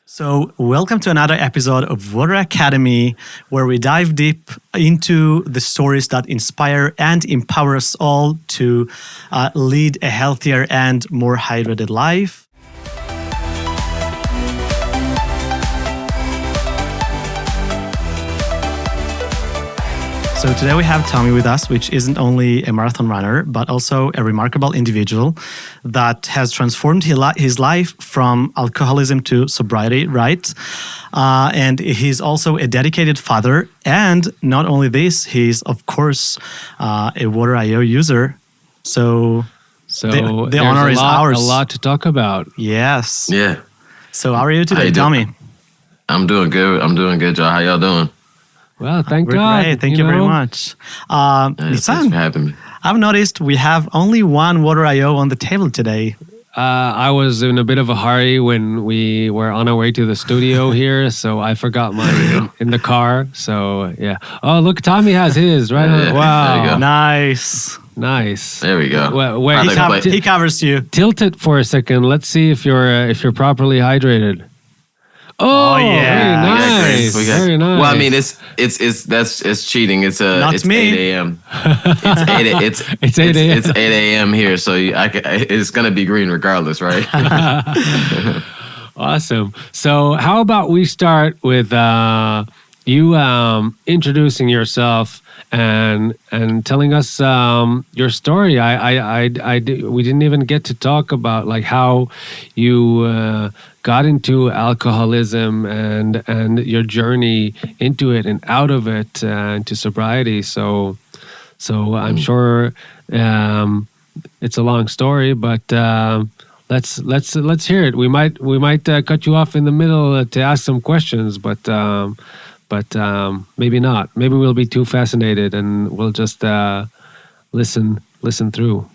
So, welcome to another episode of Water Academy, where we dive deep into the stories that inspire and empower us all to lead a healthier and more hydrated life. So today we have Tommie with us, which isn't only a marathon runner, but also a remarkable individual that has transformed his life from alcoholism to sobriety, right? And he's also a dedicated father. And not only this, he's, of course, a Water.io user. So the honor is ours. A lot to talk about. Yes. Yeah. So how are you today, Tommie? I'm doing good. Joe. How y'all doing? Well, thank We're God. Great. Thank you very much. Thanks for having me. I've noticed we have only one Water.io on the table today. I was in a bit of a hurry when we were on our way to the studio here, so I forgot mine in the car. So, yeah. Oh, look, Tommie has his, right? Yeah, wow. there you go. Nice. There we go. Well, wait, He covers you. Tilt it for a second. Let's see if you're properly hydrated. Oh, yeah. Very nice. Very nice. Well, I mean, it's cheating. It's Not me. 8 a.m. It's 8 a.m. It's 8 a.m. here, so it's gonna be green regardless, right? Awesome. So, how about we start with you introducing yourself and telling us your story. We didn't even get to talk about like how you got into alcoholism and your journey into it and out of it into sobriety. So I'm sure it's a long story, but let's hear it. We might cut you off in the middle to ask some questions, but maybe not. Maybe we'll be too fascinated and we'll just listen through.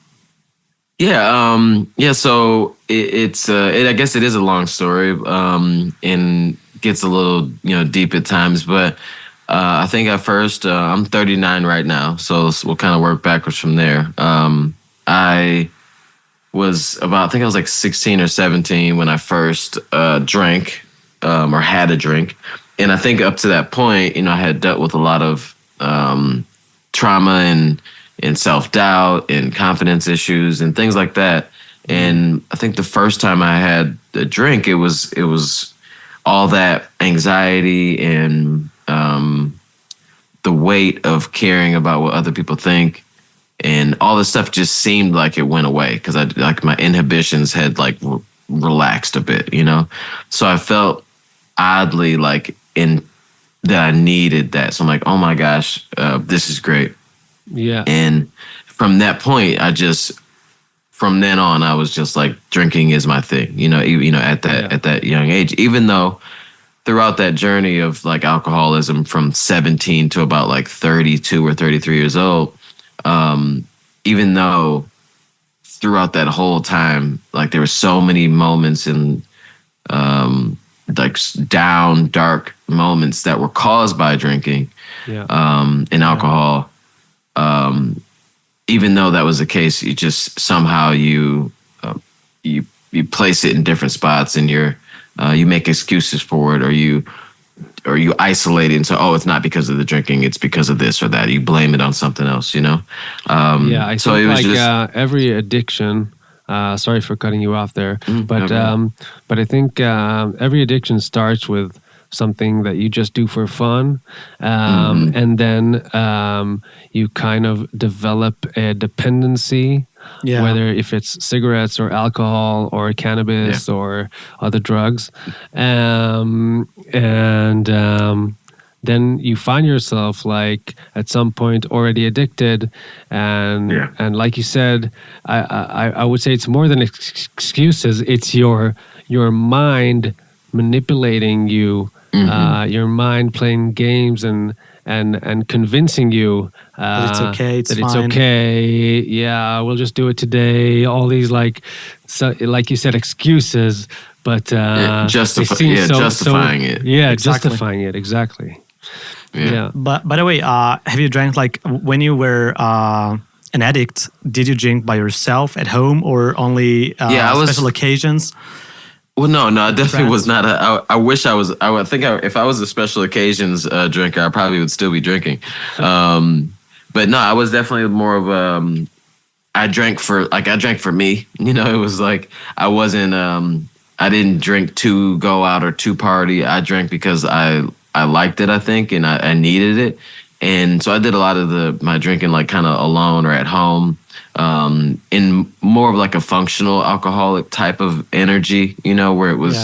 Yeah. So I guess it is a long story, and gets a little deep at times. But I think at first, I'm 39 right now, so we'll kind of work backwards from there. I think I was like 16 or 17 when I first drank or had a drink. And I think up to that point, I had dealt with a lot of trauma and self-doubt and confidence issues and things like that. And I think the first time I had a drink, it was all that anxiety and the weight of caring about what other people think. And all this stuff just seemed like it went away because my inhibitions had relaxed a bit, So I felt oddly that I needed that. So I'm like, oh my gosh, this is great. Yeah. And from that point, from then on, I was just like, drinking is my thing, at that young age, even though throughout that journey of like alcoholism from 17 to about like 32 or 33 years old, even though throughout that whole time, like there were so many moments in like down, dark moments that were caused by drinking and alcohol. Even though that was the case, you just somehow you place it in different spots, and you make excuses for it, or you isolate it and say, oh, it's not because of the drinking, it's because of this or that. You blame it on something else, I so think it was every addiction. Sorry for cutting you off there, but I think every addiction starts with something that you just do for fun, and then you kind of develop a dependency, whether if it's cigarettes or alcohol or cannabis or other drugs, and then you find yourself like at some point already addicted, and like you said, I would say it's more than excuses. It's your mind manipulating you, your mind playing games and convincing you that it's okay. It's okay. Yeah, we'll just do it today. All these like you said, excuses, but justifying it. Yeah, Exactly. justifying it exactly. Yeah. But by the way, have you drank like when you were an addict? Did you drink by yourself at home or only special occasions? Well, no, I definitely friends? was not. I wish I was. I would think if I was a special occasions drinker, I probably would still be drinking. Um, but no, I was definitely more of I drank for me. You know, it was like I wasn't. I didn't drink to go out or to party. I drank because I liked it. I think, and I needed it. And so I did a lot of my drinking like kind of alone or at home, in more of like a functional alcoholic type of energy, you know, where it was,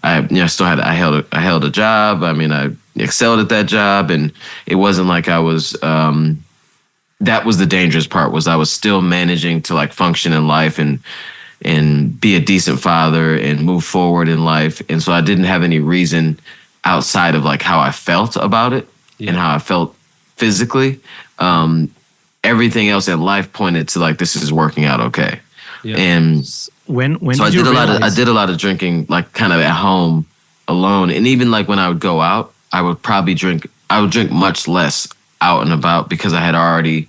Yeah. still I held a job. I mean, I excelled at that job, and it wasn't like I was, that was the dangerous part, was I was still managing to like function in life and be a decent father and move forward in life. And so I didn't have any reason outside of like how I felt about it and how I felt physically. Everything else in life pointed to like, this is working out okay. Yeah. And When so did you realize? I did a lot of drinking, like kind of at home alone. And even like when I would go out, I would drink much less out and about because I had already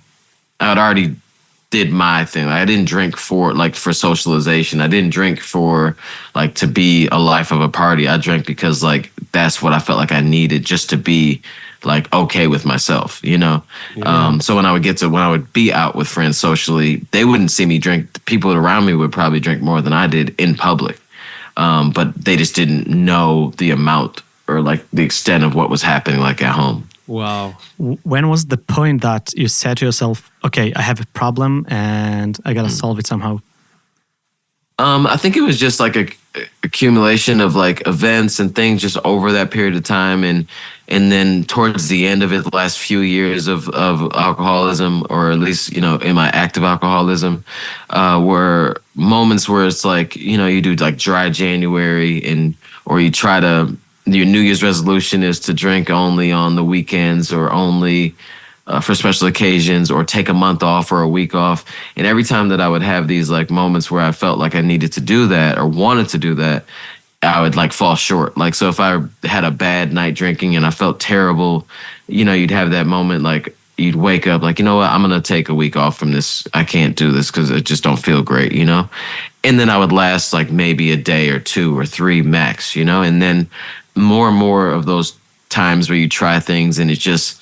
did my thing. Like, I didn't drink for socialization. I didn't drink for like to be a life of a party. I drank because like that's what I felt like I needed just to be like okay with myself, you know. So when I would be out with friends socially, they wouldn't see me drink. The people around me would probably drink more than I did in public, but they just didn't know the amount or like the extent of what was happening like at home. Wow. When was the point that you said to yourself, okay, I have a problem and I gotta solve it somehow? I think it was just like a accumulation of like events and things just over that period of time, and then towards the end of it, the last few years of alcoholism, or at least in my active alcoholism, were moments where it's like you do like dry January or you try to. Your New Year's resolution is to drink only on the weekends or only for special occasions, or take a month off or a week off. And every time that I would have these like moments where I felt like I needed to do that or wanted to do that, I would like fall short. Like, so if I had a bad night drinking and I felt terrible, you'd have that moment, like you'd wake up like, you know what, I'm going to take a week off from this. I can't do this because I just don't feel great, And then I would last like maybe a day or two or three max, and then more and more of those times where you try things and it just,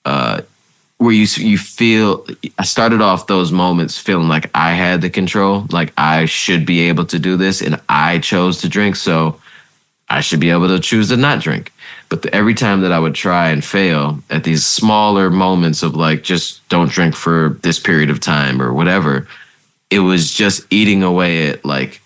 where you feel, I started off those moments feeling like I had the control, like I should be able to do this and I chose to drink, so I should be able to choose to not drink. But every time that I would try and fail at these smaller moments of like, just don't drink for this period of time or whatever, it was just eating away at like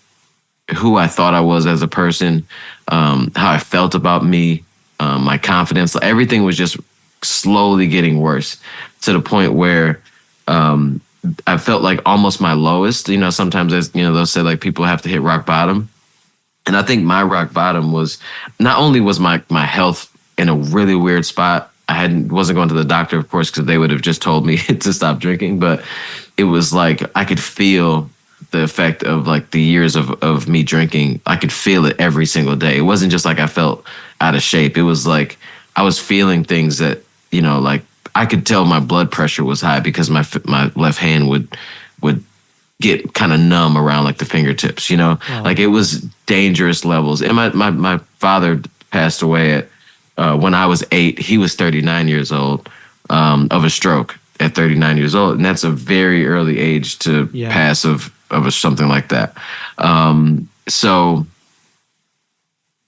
who I thought I was as a person, how I felt about me, my confidence. Everything was just slowly getting worse to the point where I felt like almost my lowest. Sometimes they'll say like people have to hit rock bottom. And I think my rock bottom was, not only was my health in a really weird spot. Wasn't going to the doctor, of course, because they would have just told me to stop drinking. But it was like I could feel the effect of like the years of me drinking. I could feel it every single day. It wasn't just like I felt out of shape. It was like I was feeling things that, like I could tell my blood pressure was high because my left hand would get kind of numb around like the fingertips, Wow. Like it was dangerous levels. And my father passed away at when I was 8. He was 39 years old of a stroke at 39 years old, and that's a very early age to pass of something like that. So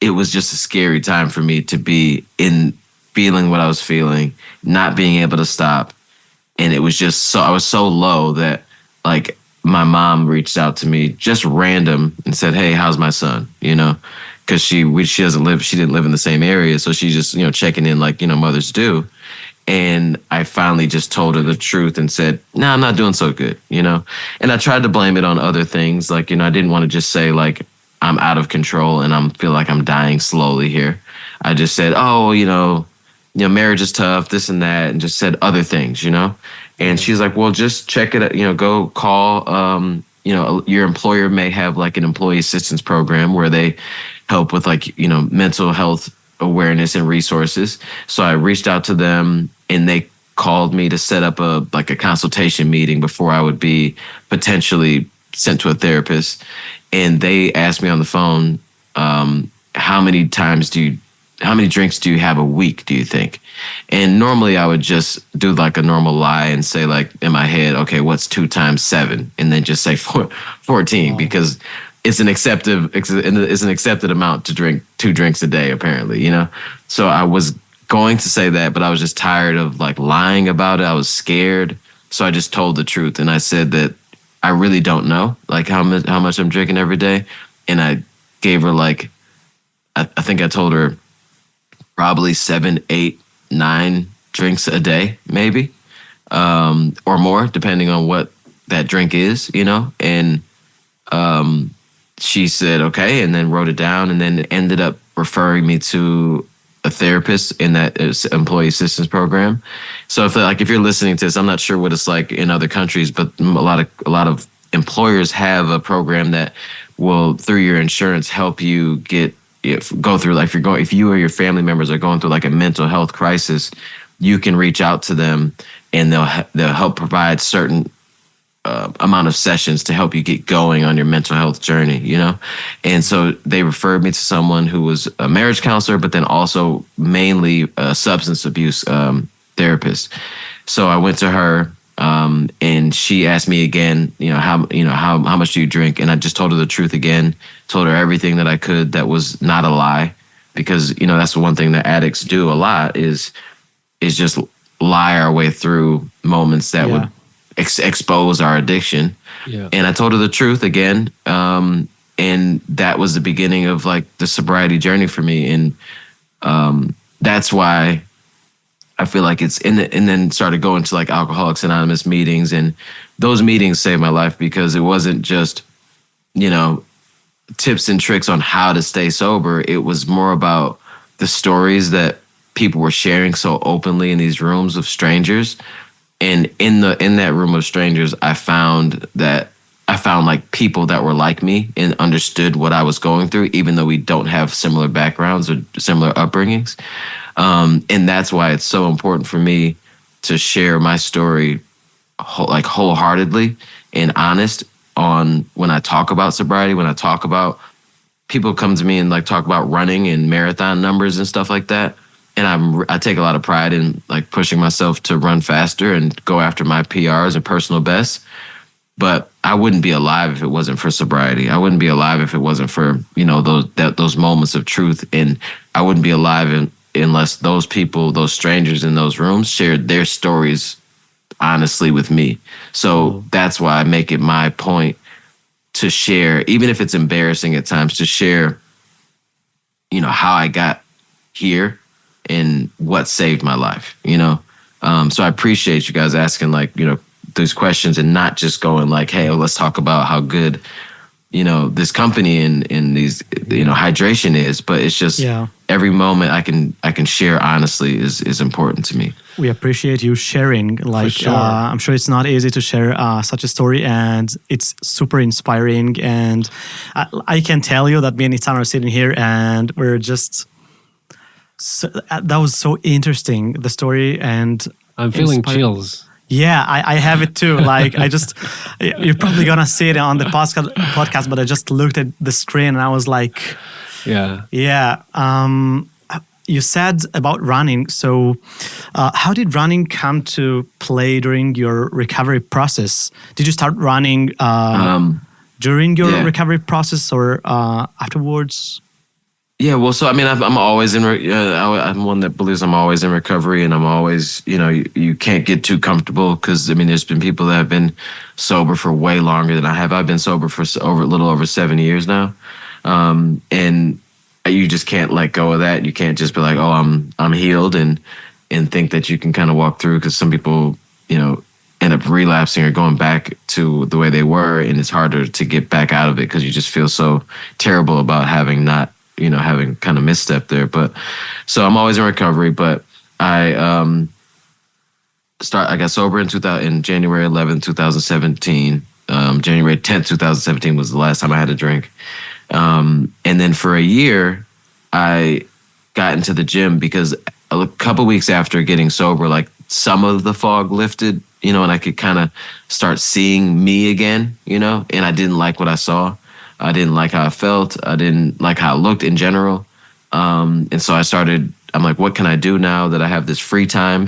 it was just a scary time for me to be in feeling what I was feeling, not being able to stop. And it was just I was so low that like my mom reached out to me just random and said, "Hey, how's my son?" Because she didn't live in the same area. So she just, checking in like, mothers do. And I finally just told her the truth and said, "No, I'm not doing so good," And I tried to blame it on other things. Like, I didn't want to just say like, I'm out of control and I feel like I'm dying slowly here. I just said, "Oh, marriage is tough, this and that," and just said other things, And she's like, "Well, just check it, go call, your employer may have like an employee assistance program where they help with like, mental health awareness and resources." So I reached out to them and they called me to set up a consultation meeting before I would be potentially sent to a therapist. And they asked me on the phone, how many drinks do you have a week, do you think? And normally I would just do like a normal lie and say like in my head, okay, what's 2 times 7? And then just say 14 because it's an accepted amount to drink 2 drinks a day, apparently, So I was going to say that, but I was just tired of like lying about it. I was scared. So I just told the truth. And I said that I really don't know like how much I'm drinking every day. And I gave her like, I think I told her probably 7, 8, 9 drinks a day, maybe, or more, depending on what that drink is, And she said, okay, and then wrote it down and then ended up referring me to a therapist in that employee assistance program. So if you're listening to this, I'm not sure what it's like in other countries, but a lot of employers have a program that will, through your insurance, help you go through, like if you or your family members are going through like a mental health crisis, you can reach out to them and they'll help provide certain amount of sessions to help you get going on your mental health journey, And so they referred me to someone who was a marriage counselor, but then also mainly a substance abuse therapist. So I went to her, and she asked me again, how much do you drink? And I just told her the truth again, told her everything that I could that was not a lie, because that's the one thing that addicts do a lot is just lie our way through moments that would expose our addiction. Yeah. And I told her the truth again. And that was the beginning of like the sobriety journey for me. And that's why I feel like and then started going to like Alcoholics Anonymous meetings, and those meetings saved my life because it wasn't just, tips and tricks on how to stay sober. It was more about the stories that people were sharing so openly in these rooms of strangers. And in that room of strangers, I found like people that were like me and understood what I was going through, even though we don't have similar backgrounds or similar upbringings. And that's why it's so important for me to share my story like wholeheartedly and honest on when I talk about sobriety, when I talk about people come to me and like talk about running and marathon numbers and stuff like that. And I take a lot of pride in like pushing myself to run faster and go after my PRs and personal bests. But I wouldn't be alive if it wasn't for sobriety. I wouldn't be alive if it wasn't for, those moments of truth. And I wouldn't be alive unless those people, those strangers in those rooms shared their stories honestly with me. So that's why I make it my point to share, even if it's embarrassing at times, to share, how I got here and what saved my life, So I appreciate you guys asking those questions and not just going like, hey, let's talk about how good, this company and these, hydration is, but it's just every moment I can share honestly is important to me. We appreciate you sharing. Sure. I'm sure it's not easy to share such a story, and it's super inspiring. And I can tell you that me and Ethan are sitting here and we're just, that was so interesting, the story, and I'm feeling chills. Yeah, I have it too. Like you're probably gonna see it on the podcast, but I just looked at the screen and I was like, yeah. You said about running. So, how did running come to play during your recovery process? Did you start running during your recovery process or afterwards? Yeah, well, so I mean, I'm always I'm one that believes I'm always in recovery, and I'm always, you can't get too comfortable because I mean, there's been people that have been sober for way longer than I have. I've been sober for a little over 7 years now, and you just can't let go of that. You can't just be like, oh, I'm healed, and think that you can kind of walk through, because some people, end up relapsing or going back to the way they were, and it's harder to get back out of it because you just feel so terrible about having having kind of misstepped there. But so I'm always in recovery, but I got sober in January 11th, 2017. January 10th, 2017 was the last time I had a drink. And then for a year, I got into the gym because a couple weeks after getting sober, like some of the fog lifted, and I could kind of start seeing me again, and I didn't like what I saw. I didn't like how I felt. I didn't like how I looked in general. And so I'm like, what can I do now that I have this free time?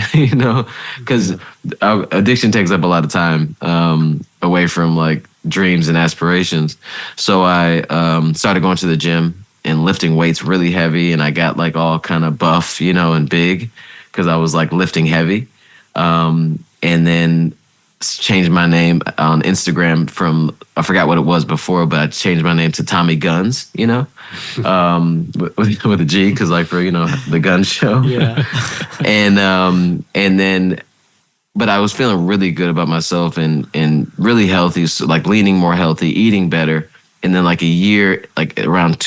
Because addiction takes up a lot of time away from like dreams and aspirations. So I started going to the gym and lifting weights really heavy. And I got like all kind of buff, and big because I was like lifting heavy. And then changed my name on Instagram I forgot what it was before, but I changed my name to Tommie Guns, with a G, because like for, the gun show. Yeah. and then, but I was feeling really good about myself and really healthy, so like leaning more healthy, eating better. And then like a year, like around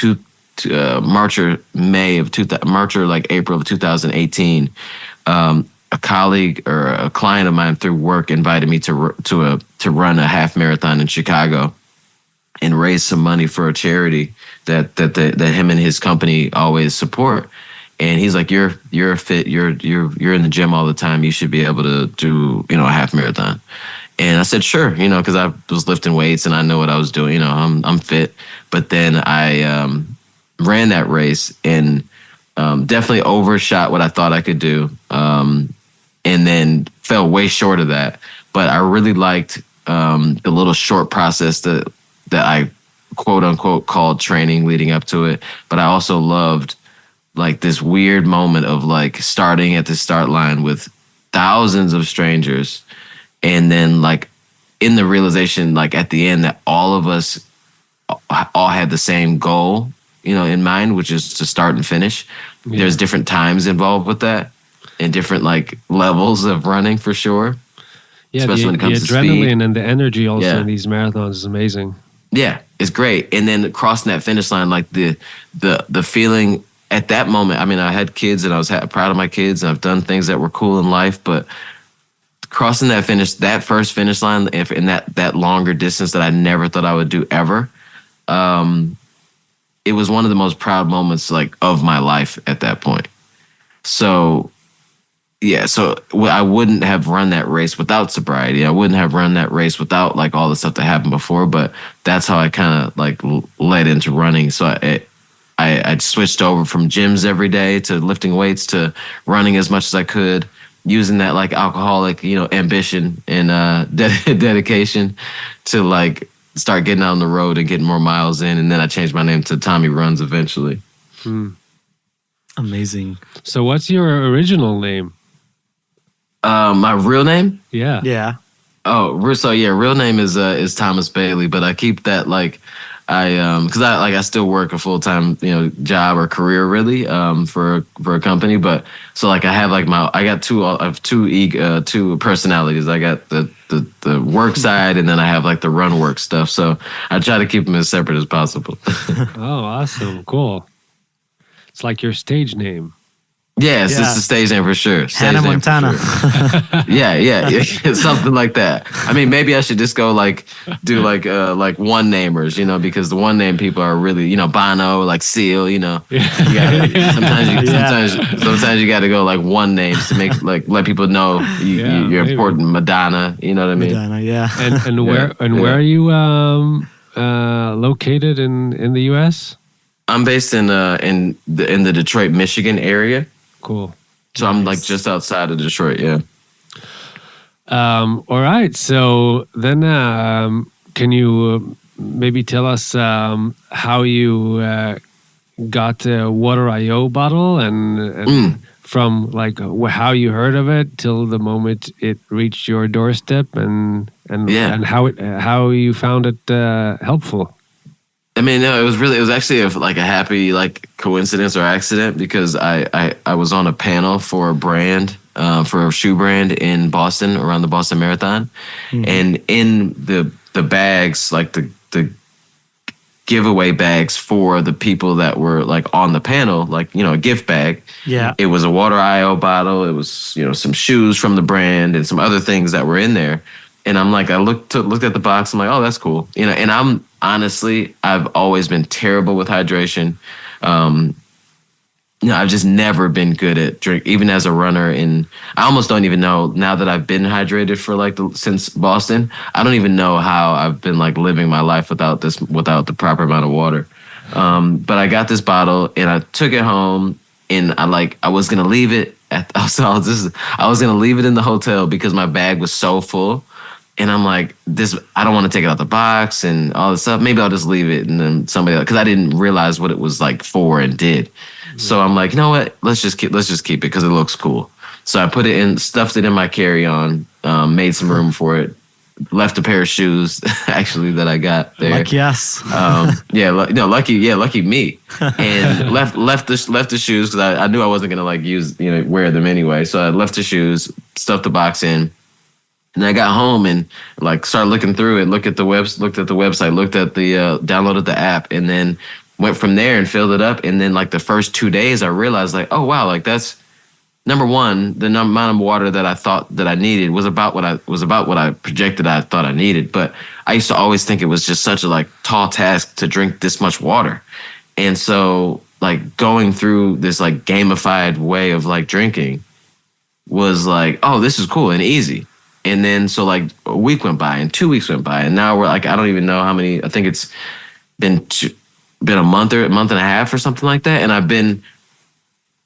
March or April of 2018, a colleague or a client of mine through work invited me to run a half marathon in Chicago and raise some money for a charity that him and his company always support. And he's like, you're fit, you're in the gym all the time, you should be able to do a half marathon. And I said sure, because I was lifting weights and I know what I was doing, I'm fit. But then I ran that race and definitely overshot what I thought I could do. And then fell way short of that. But I really liked the little short process that I quote unquote called training leading up to it. But I also loved like this weird moment of like starting at the start line with thousands of strangers. And then like in the realization, like at the end, that all of us all had the same goal, in mind, which is to start and finish. Yeah. There's different times involved with that. And different like levels of running for sure. Yeah, especially when it comes the adrenaline to speed. And the energy also in these marathons is amazing. Yeah, it's great. And then crossing that finish line, like the feeling at that moment. I mean, I had kids and I was proud of my kids and I've done things that were cool in life, but crossing that first finish line in that longer distance that I never thought I would do ever, it was one of the most proud moments like of my life at that point. So yeah, so I wouldn't have run that race without sobriety. I wouldn't have run that race without like all the stuff that happened before. But that's how I kind of like led into running. So I switched over from gyms every day to lifting weights to running as much as I could, using that like alcoholic, ambition and dedication to like start getting out on the road and getting more miles in. And then I changed my name to Tommie Runz eventually. Amazing. So what's your original name? My real name? Yeah. Yeah. Oh, so yeah, real name is Thomas Bailey, but I keep that like because I still work a full-time job or career really for a company, but so like I have like I have two personalities. I got the work side and then I have like the run work stuff. So I try to keep them as separate as possible. Oh, awesome, cool. It's like your stage name. Yes, it's the stage name for sure. Hannah Montana. Sure. yeah, something like that. I mean, maybe I should just go like do like one namers, because the one name people are really, Bono, like Seal, You gotta, sometimes you got to go like one names to make like let people know you're important. Madonna, you know what I mean? Madonna, yeah. And where where are you located in the U.S.? I'm based in the Detroit, Michigan area. Cool. So I'm like just outside of Detroit, yeah. All right. So then can you maybe tell us how you got the Water.io bottle and from like how you heard of it till the moment it reached your doorstep and how you found it helpful? I mean, no, it was actually a happy like coincidence or accident because I was on a panel for a brand, for a shoe brand in Boston around the Boston Marathon. Mm-hmm. And in the bags, like the giveaway bags for the people that were like on the panel, like, a gift bag. Yeah. It was a Water.io bottle. It was, some shoes from the brand and some other things that were in there. And I'm like, I looked at the box. I'm like, oh, that's cool. And I'm honestly, I've always been terrible with hydration. I've just never been good at drink, even as a runner. And I almost don't even know now that I've been hydrated for like since Boston. I don't even know how I've been like living my life without the proper amount of water. But I got this bottle and I took it home, and I was gonna leave it I was gonna leave it in the hotel because my bag was so full. And I'm like, I don't want to take it out the box and all this stuff. Maybe I'll just leave it, and then somebody else, because I didn't realize what it was like for and did. So I'm like, you know what? Let's just keep it because it looks cool. So I put it in, stuffed it in my carry-on, made some room for it, left a pair of shoes actually that I got there. Like yes. Lucky me. And left the shoes because I knew I wasn't gonna like wear them anyway. So I left the shoes, stuffed the box in. And I got home and like started looking through it, looked at the website, downloaded the app, and then went from there and filled it up. And then like the first 2 days, I realized like, oh wow, like that's number one, the amount of water that I thought that I needed was about what I projected I thought I needed. But I used to always think it was just such a like tall task to drink this much water. And so like going through this like gamified way of like drinking was like, oh, this is cool and easy. And then so like a week went by and 2 weeks went by, and now we're like, I don't even know how many. I think it's been a month and a half or something like that, and I've been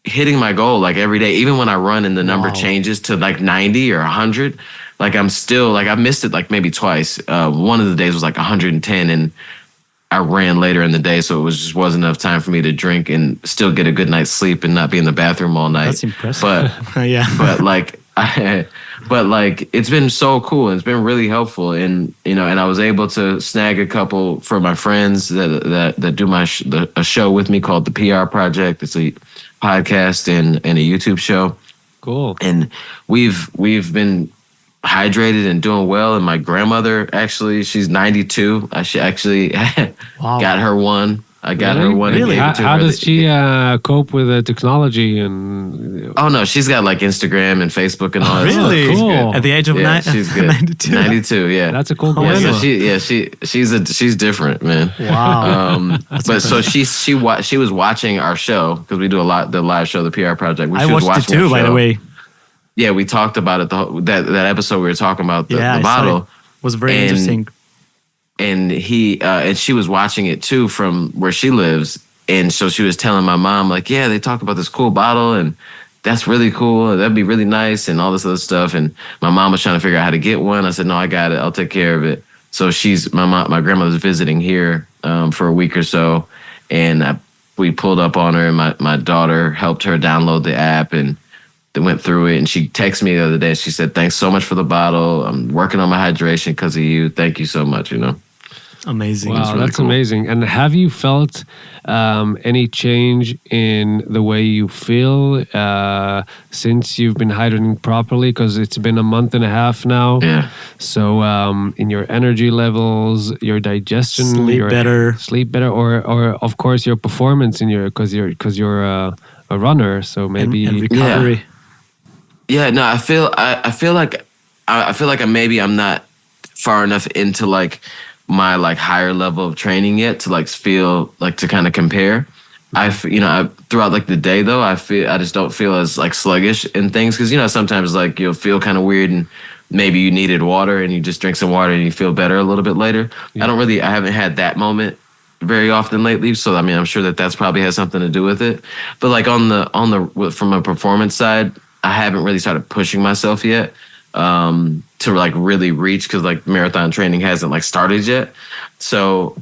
hitting my goal like every day. Even when I run and the number changes to like 90 or 100, like I'm still like I missed it like maybe twice. One of the days was like 110, and I ran later in the day, so it wasn't enough time for me to drink and still get a good night's sleep and not be in the bathroom all night. That's impressive. But yeah, but like it's been so cool and it's been really helpful, and and I was able to snag a couple for my friends that do a show with me called the PR Project. It's a podcast and a YouTube show. Cool. And we've been hydrated and doing well. And my grandmother, actually, she's 92. She actually got her one. I got her one. Really? How does she cope with the technology? And oh no, she's got like Instagram and Facebook and all that really? stuff. Cool. At the age of she's good. 92. 92, yeah. That's a cool grandma. She's different, man. Wow. But so she was watching our show because we do the live show, the PR Project. I watched it too, by the way. Yeah, we talked about it. That episode we were talking about the bottle was very interesting. And she was watching it too from where she lives, and so she was telling my mom like, yeah, they talk about this cool bottle, and that's really cool. That'd be really nice, and all this other stuff. And my mom was trying to figure out how to get one. I said, no, I got it. I'll take care of it. So my grandmother's visiting here for a week or so, and we pulled up on her, and my daughter helped her download the app, and they went through it, and she texted me the other day. She said, thanks so much for the bottle. I'm working on my hydration because of you. Thank you so much, Amazing. Wow, really that's cool. amazing. And have you felt any change in the way you feel since you've been hydrating properly? Because it's been a month and a half now. Yeah. So in your energy levels, your digestion, sleep better, or of course your performance because you're a runner. So maybe and recovery. Yeah. No, I feel like I'm not far enough into like my like higher level of training yet to like feel like to kind of compare. Throughout like the day though, I just don't feel as like sluggish in things because sometimes like you'll feel kind of weird and maybe you needed water and you just drink some water and you feel better a little bit later. Yeah. I haven't had that moment very often lately, so I mean I'm sure that's probably has something to do with it. But like on the from a performance side, I haven't really started pushing myself yet. To like really reach because like marathon training hasn't like started yet, so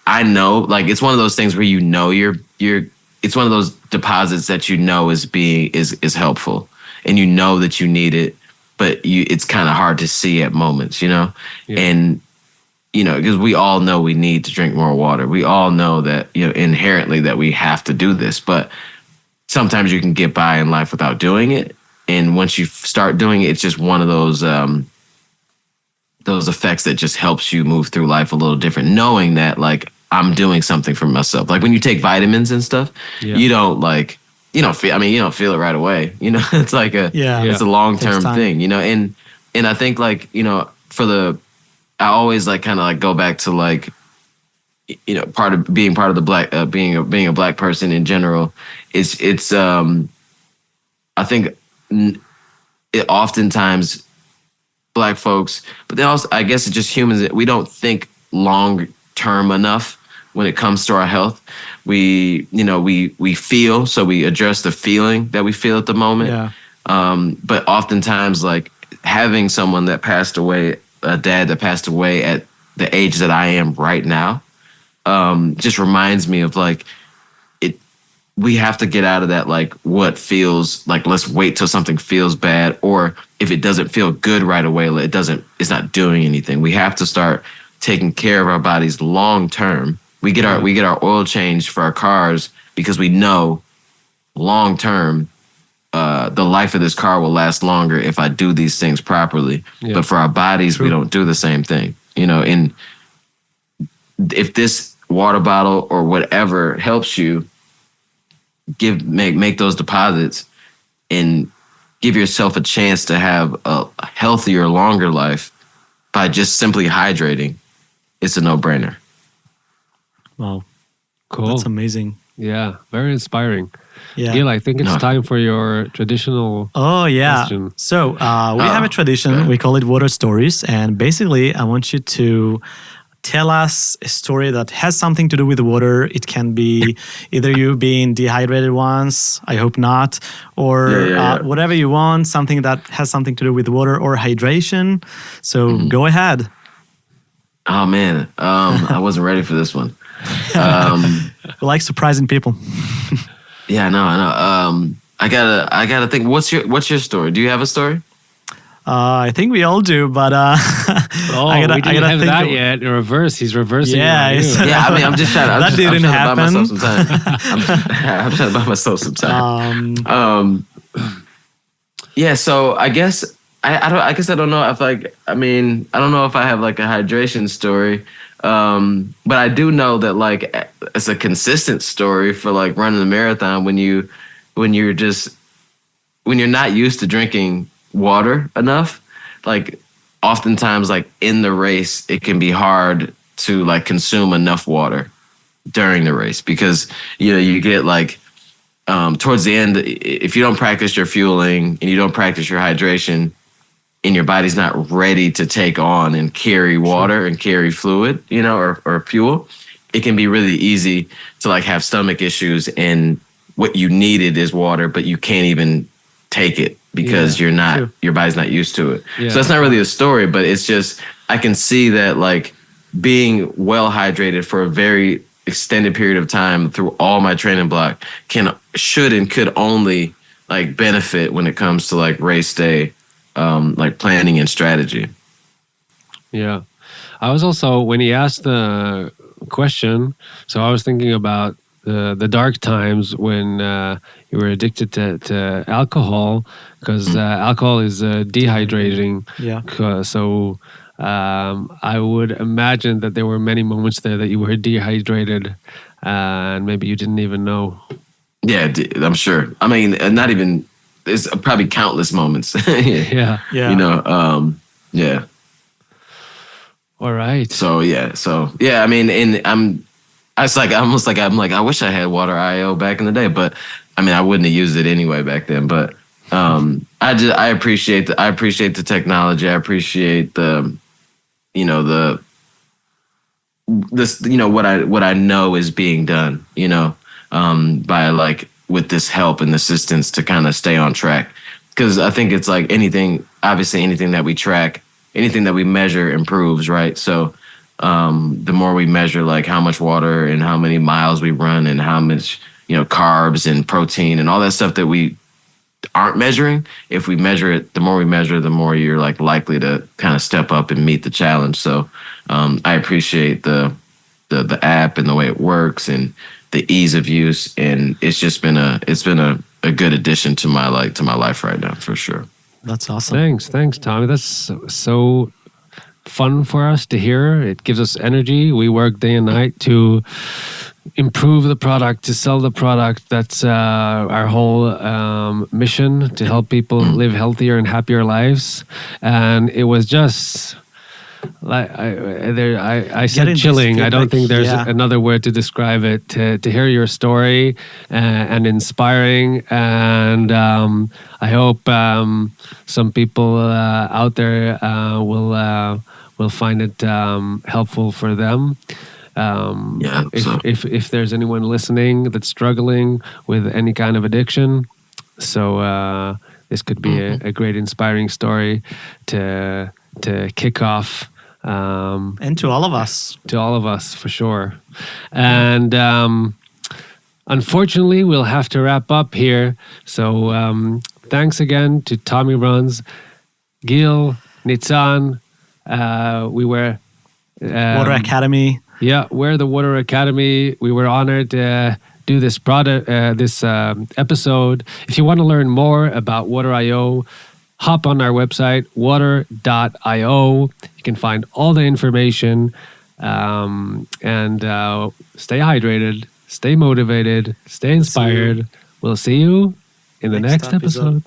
I know like it's one of those things where you're it's one of those deposits that is helpful and that you need it, but it's kind of hard to see at moments, Yeah. And because we all know we need to drink more water, we all know that inherently that we have to do this, but sometimes you can get by in life without doing it. And once you start doing it, it's just one of those effects that just helps you move through life a little different, knowing that like I'm doing something for myself. Like when you take vitamins and stuff, you don't feel it right away. It's like it's a long-term thing, and I think like, I always like kind of like go back to like, part of the black being a black person in general. It's I think it oftentimes black folks, but then also I guess it's just humans. We don't think long term enough when it comes to our health. We feel, so we address the feeling that we feel at the moment. Yeah. But oftentimes, like having someone that passed away, a dad that passed away at the age that I am right now, just reminds me of like it. We have to get out of that, like what feels like, let's wait till something feels bad, or if it doesn't feel good right away, it's not doing anything. We have to start taking care of our bodies long term. We get our oil changed for our cars because we know long term the life of this car will last longer if I do these things properly. Yeah. But for our bodies, we don't do the same thing. And if this water bottle or whatever helps you make those deposits and give yourself a chance to have a healthier, longer life by just simply hydrating, it's a no-brainer. Wow. Cool. That's amazing. Yeah, very inspiring. Yeah. Gil, I think it's time for your traditional question. So we have a tradition. We call it water stories. And basically, I want you to tell us a story that has something to do with water. It can be either you being dehydrated once, I hope not, or whatever you want, something that has something to do with water or hydration. So go ahead. Oh, man. I wasn't ready for this one. We like surprising people. Yeah, I know. I gotta think. What's your story? Do you have a story? I think we all do, but we didn't have that yet. In reverse, he's reversing. Yeah, I mean, I'm just trying. That didn't happen. I'm trying to buy myself some time. Yeah. So I guess I don't know if I don't know if I have like a hydration story. But I do know that like it's a consistent story for like running a marathon when you're not used to drinking water enough. Like oftentimes like in the race, it can be hard to like consume enough water during the race because, you get like, towards the end, if you don't practice your fueling and you don't practice your hydration, and your body's not ready to take on and carry water and carry fluid, or fuel, it can be really easy to like have stomach issues and what you needed is water, but you can't even take it because your body's not used to it. Yeah. So that's not really a story, but it's just, I can see that like being well hydrated for a very extended period of time through all my training block should and could only like benefit when it comes to like race day, like planning and strategy. Yeah. I was also, when he asked the question, so I was thinking about the dark times when you were addicted to alcohol, because alcohol is dehydrating. Yeah. So I would imagine that there were many moments there that you were dehydrated and maybe you didn't even know. Yeah, I'm sure. I mean, not even... It's probably countless moments. Yeah. Yeah. All right. So I mean, and I wish I had water IO back in the day, but I mean, I wouldn't have used it anyway back then. But I appreciate the technology. I appreciate what I know is being done. By like, with this help and assistance to kind of stay on track. Because I think it's like anything that we track, anything that we measure improves, right? So the more we measure like how much water and how many miles we run and how much, carbs and protein and all that stuff that we aren't measuring, if we measure it, the more we measure, the more you're like likely to kind of step up and meet the challenge. So I appreciate the app and the way it works and the ease of use, and it's been a good addition to my life right now for sure. That's awesome. Thanks, Tommie. That's so fun for us to hear. It gives us energy. We work day and night to improve the product, to sell the product. That's our whole mission, to help people live healthier and happier lives. And it was just I said Getting chilling. this I don't feedback, think there's yeah. another word to describe it. To hear your story and inspiring, and I hope some people out there will find it helpful for them. Yeah, so If there's anyone listening that's struggling with any kind of addiction, so this could be a great inspiring story to kick off. And to all of us. To all of us, for sure. And unfortunately, we'll have to wrap up here. So thanks again to Tommie Runz, Gil, Nitzan. We were Water Academy. Yeah, we're the Water Academy. We were honored to do this episode. If you want to learn more about Water.io, hop on our website, water.io. You can find all the information and stay hydrated, stay motivated, stay inspired. We'll see you in the next episode.